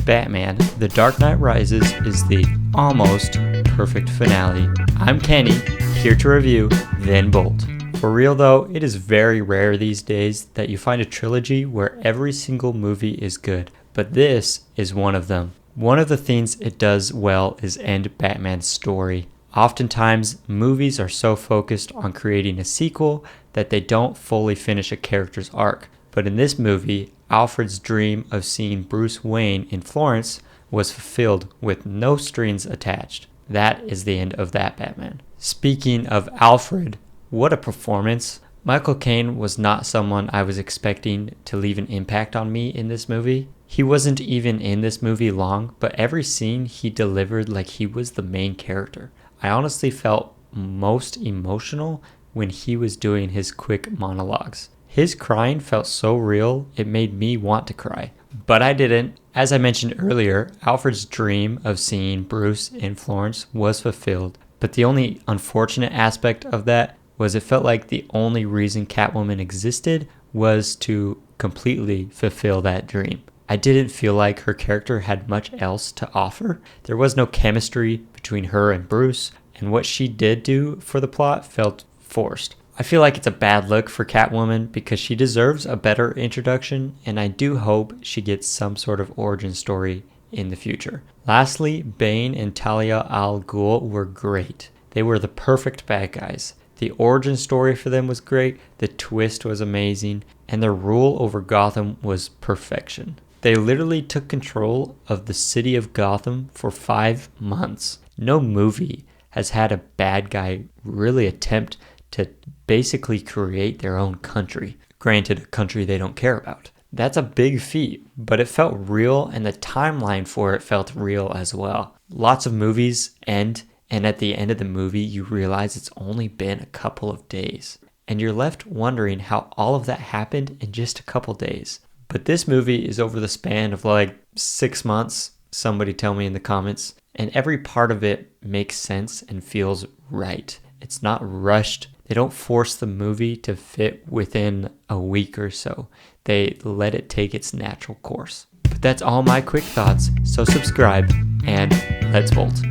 Batman: The Dark Knight Rises is the almost perfect finale. I'm Kenny, here to review Then Bolt. For real though, it is very rare these days that you find a trilogy where every single movie is good, but this is one of them. One of the things it does well is end Batman's story. Oftentimes, movies are so focused on creating a sequel that they don't fully finish a character's arc. But in this movie, Alfred's dream of seeing Bruce Wayne in Florence was fulfilled with no strings attached. That is the end of that Batman. Speaking of Alfred, what a performance. Michael Caine was not someone I was expecting to leave an impact on me in this movie. He wasn't even in this movie long, but every scene he delivered like he was the main character. I honestly felt most emotional when he was doing his quick monologues. His crying felt so real, it made me want to cry. But I didn't. As I mentioned earlier, Alfred's dream of seeing Bruce in Florence was fulfilled. But the only unfortunate aspect of that was it felt like the only reason Catwoman existed was to completely fulfill that dream. I didn't feel like her character had much else to offer. There was no chemistry between her and Bruce, and what she did do for the plot felt forced. I feel like it's a bad look for Catwoman because she deserves a better introduction, and I do hope she gets some sort of origin story in the future. Lastly, Bane and Talia al Ghul were great. They were the perfect bad guys. The origin story for them was great, the twist was amazing, and their rule over Gotham was perfection. They literally took control of the city of Gotham for 5 months. No movie has had a bad guy really attempt to basically create their own country. Granted, a country they don't care about. That's a big feat, but it felt real, and the timeline for it felt real as well. Lots of movies end, and at the end of the movie, you realize it's only been a couple of days. And you're left wondering how all of that happened in just a couple days. But this movie is over the span of like 6 months, somebody tell me in the comments, and every part of it makes sense and feels right. It's not rushed. They don't force the movie to fit within a week or so. They let it take its natural course. But that's all my quick thoughts, so subscribe and let's bolt.